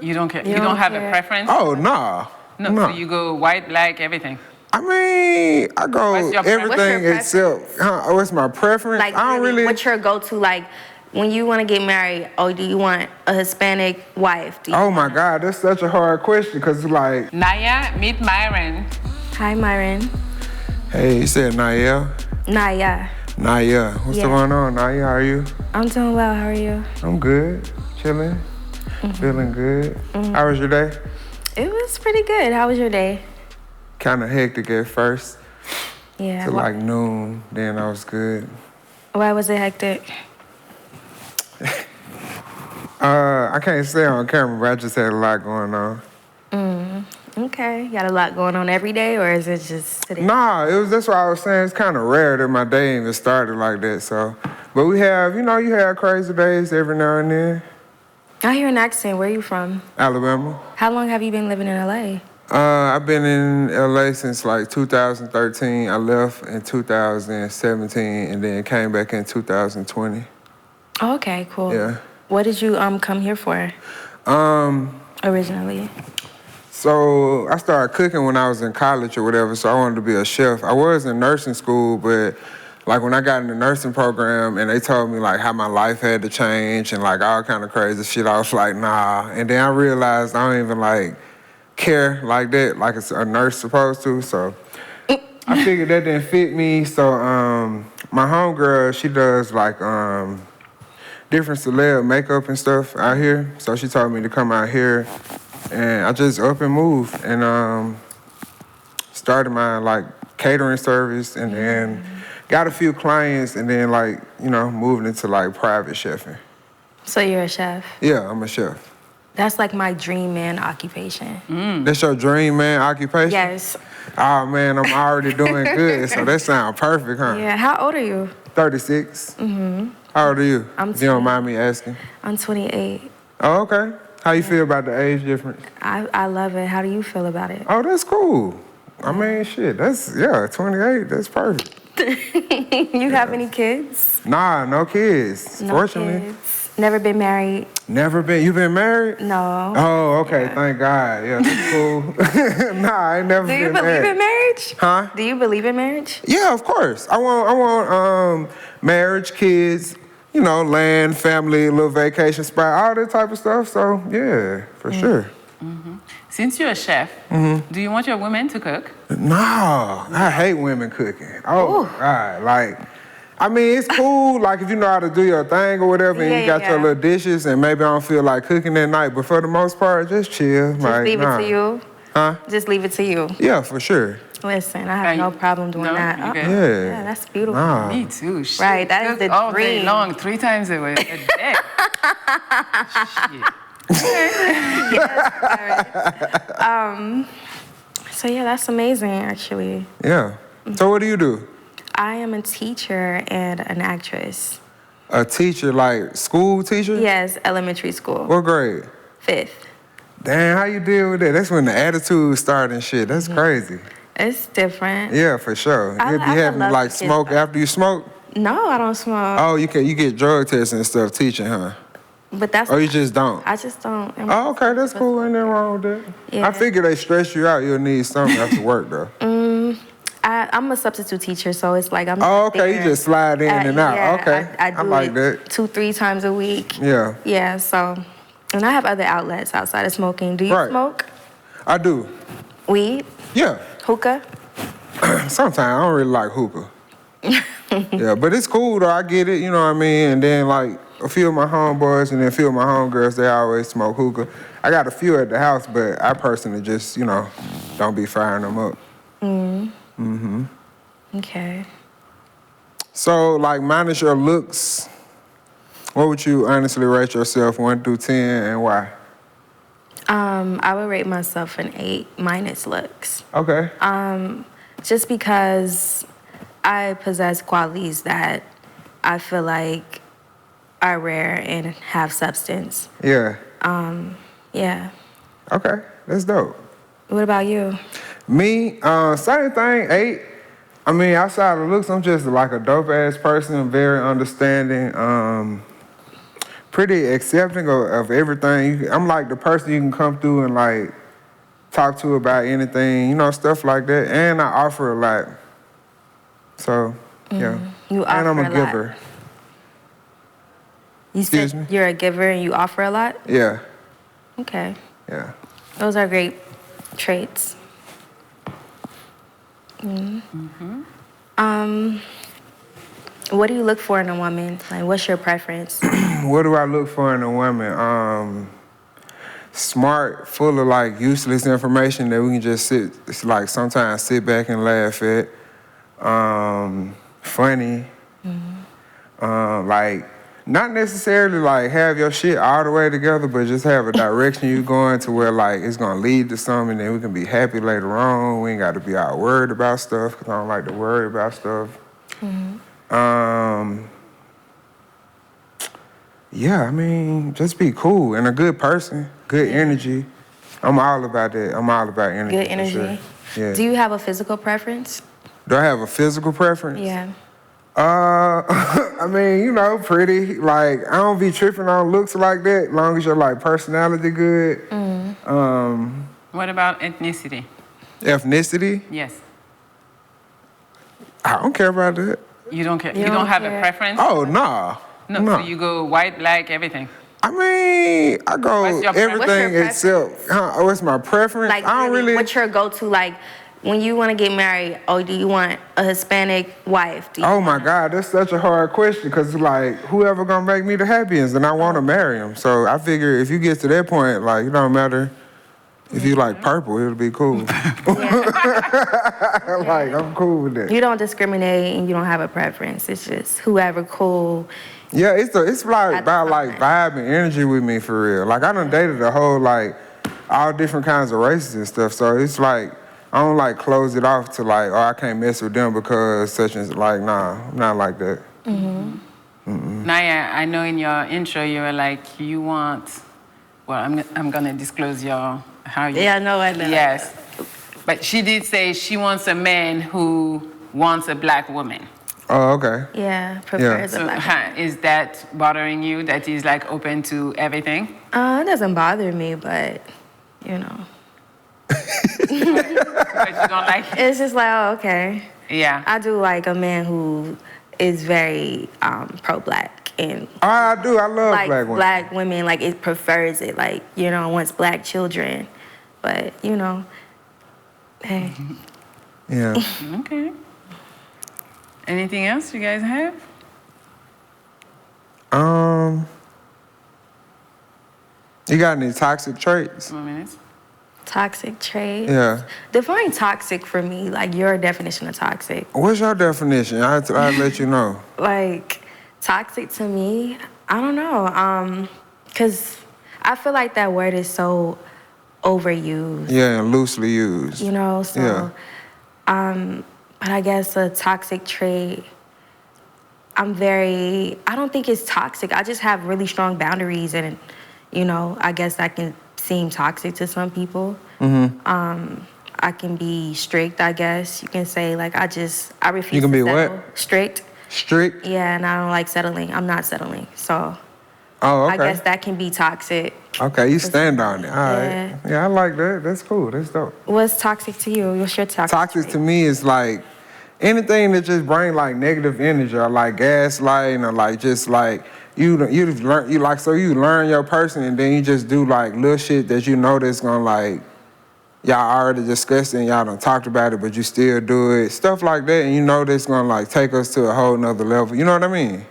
You don't care. You don't have a preference? Oh, nah. No, so you go white, black, everything. I mean, I go What's your everything except. What's my preference? Like, I don't really. What's your go-to? Like, when you want to get married, do you want a Hispanic wife? Oh my God, that's such a hard question because like. Naya, meet Myron. Hi, Myron. Hey, you said Naya? Naya. Naya. What's going on, Naya? How are you? I'm doing well. How are you? I'm good. Chilling. Feeling good. How was your day? It was pretty good. How was your day? Kind of hectic at first. Yeah. To like noon, then I was good. Why was it hectic? I can't say on camera, but I just had a lot going on. Okay. You got a lot going on every day, or is it just today? Nah, that's what I was saying. It's kind of rare that my day even started like that. So, but we have, you have crazy days every now and then. I hear an accent. Where are you from? Alabama. How long have you been living in LA? I've been in LA since like 2013. I left in 2017 and then came back in 2020. Oh, okay, cool. Yeah. What did you come here for? Originally. So I started cooking when I was in college or whatever, so I wanted to be a chef. I was in nursing school, but like when I got in the nursing program and they told me like how my life had to change and like all kind of crazy shit, I was like, nah. And then I realized I don't even like care like that, like it's a nurse supposed to. So I figured that didn't fit me. So my homegirl, she does like different celeb makeup and stuff out here. So she told me to come out here and I just up and moved and started my like catering service and then got a few clients and then like, moved into like private chefing. So you're a chef? Yeah, I'm a chef. That's like my dream man occupation. That's your dream man occupation? Yes. Oh man, I'm already doing good, so that sounds perfect, huh? Yeah, how old are you? 36. How old are you? I'm if you don't mind me asking. I'm 28. Oh, okay. How you feel about the age difference? I love it. How do you feel about it? Oh, that's cool. I mean, shit, 28, that's perfect. You have any kids? Nah, no kids, No fortunately. kids. Never been married? Never been. You been married? No. Oh, okay, thank God. Yeah, that's cool. Nah, I ain't never Do been you believe in marriage? Huh? Do you believe in marriage? Yeah, of course. I want marriage, kids, land, family, little vacation spot, all that type of stuff. So yeah, for sure. Since you're a chef, do you want your women to cook? No, I hate women cooking. Oh, God. Like, I mean, it's cool, like, if you know how to do your thing or whatever, and you got your little dishes, and maybe I don't feel like cooking that night, but for the most part, just chill. Just leave it to you? Huh? Just leave it to you? Yeah, for sure. Listen, I have no problem doing that. Yeah, that's beautiful. Nah. Me too. Shit. Right, that is the all dream. day long, 3 times a day. Shit. So yeah, that's amazing, actually. Yeah. So what do you do? I am a teacher and an actress. A teacher, like school teacher? Yes, elementary school. What grade? 5th. Damn, how you deal with that? That's when the attitude start and shit. That's crazy. It's different. Yeah, for sure. You be having to like smoke after you smoke? No, I don't smoke. Oh, you get drug tests and stuff teaching, huh? But that's. Oh, you just don't? I just don't. Oh, okay, that's cool. Ain't nothing wrong with that. Yeah. I figure they stress you out. You'll need something after work, though. I'm a substitute teacher, so it's like I'm. Oh, okay, you just slide in and out. Yeah, Okay, I do like it that. 2-3 times a week. Yeah. Yeah, so, and I have other outlets outside of smoking. Do you smoke? I do. Weed? Yeah. Hookah? Sometimes I don't really like hookah. Yeah, but it's cool though. I get it. You know what I mean? And then like a few of my homeboys and then a few of my homegirls, they always smoke hookah. I got a few at the house, but I personally just don't be firing them up. Okay. So, like, minus your looks, what would you honestly rate yourself 1 through 10 and why? I would rate myself an 8 minus looks. Okay. Just because I possess qualities that I feel like are rare and have substance. Yeah. Yeah. Okay, that's dope. What about you? Me, same thing, 8. I mean, outside of looks, I'm just like a dope-ass person, very understanding, pretty accepting of everything. I'm like the person you can come through and like talk to about anything, you know, stuff like that. And I offer a lot. So, yeah. You offer and I'm a a lot. giver. You Excuse said me? you're a giver and you offer a lot? Yeah, Okay. yeah. Those are great traits. What do you look for in a woman? Like, what's your preference? What do I look for in a woman? Smart, full of like useless information that we can just sometimes sit back and laugh at. Funny. Like, not necessarily like have your shit all the way together, but just have a direction you going to where like it's gonna lead to something and we can be happy later on. We ain't gotta be all worried about stuff, because I don't like to worry about stuff. Yeah, I mean, just be cool and a good person, good energy. I'm all about that. I'm all about energy. Good for energy. sure. Yeah. Do you have a physical preference? Do I have a physical preference? Yeah. I mean, you know, pretty. Like, I don't be tripping on looks like that, long as your like personality good. What about ethnicity? Ethnicity, Yes. I don't care about that. You don't care. You You don't don't have care? a preference? Oh, nah. No, nah. so you go white, black, everything. I mean, I go What's your pre- What's your everything except, what's my preference? Like, I don't really. what's your go-to? Like, when you want to get married, do you want a Hispanic wife? Do you Oh my God, that's such a hard question, because like whoever gonna make me the happiest, and I want to marry him. So I figure if you get to that point, like it don't matter if you like purple, it'll be cool. Like I'm cool with that. You don't discriminate and you don't have a preference. It's just whoever cool. Yeah, it's like At the about like time. vibe and energy with me for real. Like I done dated a whole like all different kinds of races and stuff. So it's like I don't like close it off to like, oh, I can't mess with them because such and like, nah, I'm not like that. Naya, I know in your intro you were like you want. Well, I'm gonna disclose how you. Yeah, I know. Yes, but she did say she wants a man who wants a black woman. Oh, okay. Yeah, prefers a So black. is that bothering you? That he's like open to everything? It doesn't bother me, but you know, But you don't like it? it's just like, oh, okay. Yeah. I do like a man who is very pro-black and Oh, I do. I love like black women. women. Like it prefers it. Like wants black children, but hey. Yeah. Okay. Anything else you guys have? You got any toxic traits? 1 minute. Toxic traits. Yeah. Define toxic for me. Like your definition of toxic. What's your definition? I'll let you know. Like toxic to me, I don't know. Cause I feel like that word is so overused. Yeah, and loosely used. So Yeah. but I guess a toxic trait, I don't think it's toxic. I just have really strong boundaries and I guess that can seem toxic to some people. I can be strict, I guess. You can say like I refuse You can to be settle. what? Strict. Strict? Yeah, and I don't like settling. I'm not settling. So Oh, okay. I guess that can be toxic. Okay, you stand on it. All right. Yeah. Yeah, I like that. That's cool. That's dope. What's toxic to you? What's your toxic Toxic trait? to me is like anything that just bring like negative energy or like gaslighting or like just like you learn your person and then you just do like little shit that that's gonna like y'all already discussed it and y'all done talked about it, but you still do it. Stuff like that, and that's gonna like take us to a whole nother level. You know what I mean?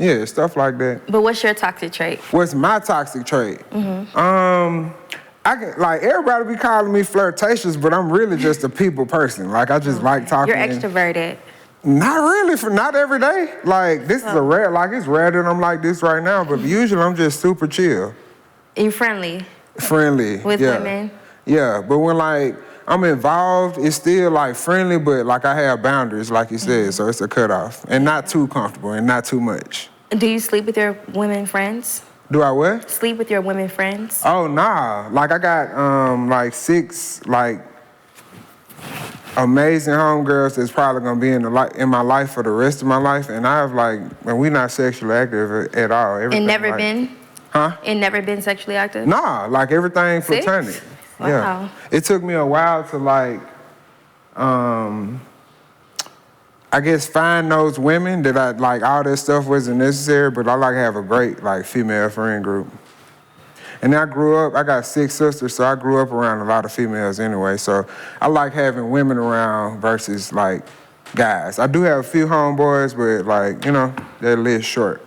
Yeah, stuff like that. But what's your toxic trait? What's my toxic trait? I can like everybody be calling me flirtatious, but I'm really just a people person. Like I just like talking. You're extroverted. Not really, not every day. Like this is it's rare that I'm like this right now, but usually I'm just super chill. You friendly Friendly. with yeah. women? Yeah, but when like I'm involved, it's still like friendly, but like I have boundaries, like you said, so it's a cutoff. And not too comfortable and not too much. Do you sleep with your women friends? Do I what? Sleep with your women friends? Oh nah. Like I got like 6 like amazing homegirls that's probably gonna be in my life for the rest of my life, and I have like, and we not sexually active at all. And never been? Huh? And never been sexually active? Nah, like everything 6? platonic. Wow. Yeah. It took me a while to like, I guess find those women that I like. All that stuff wasn't necessary, but I like have a great like female friend group. And I grew up. I got 6 sisters, so I grew up around a lot of females anyway. So I like having women around versus like guys. I do have a few homeboys, but like they live short.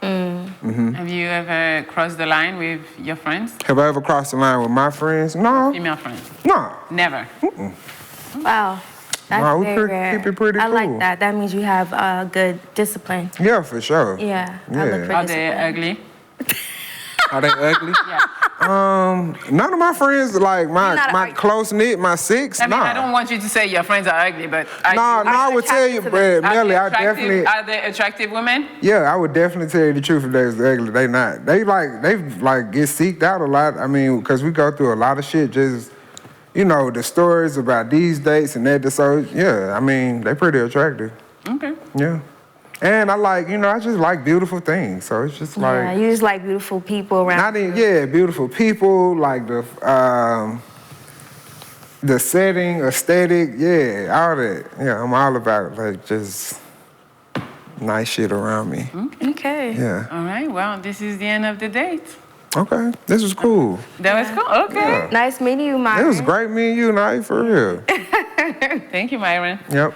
Have you ever crossed the line with your friends? Have I ever crossed the line with my friends? No. Female friends? No. Never. Wow. That's No, we very keep rare. it pretty I cool. like that. That means you have good discipline. Yeah, for sure. Yeah. I Yeah. look for Are they discipline. ugly? Are they ugly? Yeah. None of my friends are like You're not my an- close knit, my 6. I mean, nah. I don't want you to say your friends are ugly, but I would tell you, but Melli, I definitely. Are they attractive women? Yeah, I would definitely tell you the truth if they was ugly. They not. They get seeked out a lot. I mean, because we go through a lot of shit. Just the stories about these dates and that. So yeah, I mean, they pretty attractive. Okay. Yeah. And I like, I just like beautiful things. So it's just like. Yeah, you just like beautiful people around. Not even, yeah, beautiful people, like the setting, aesthetic, yeah, all that. Yeah, I'm all about like just nice shit around me. Okay. Yeah. All right. Well, this is the end of the date. Okay, this was cool. That was cool. Okay. Yeah. Nice meeting you, Myron. It was great meeting you, Nye, for real. Thank you, Myron. Yep.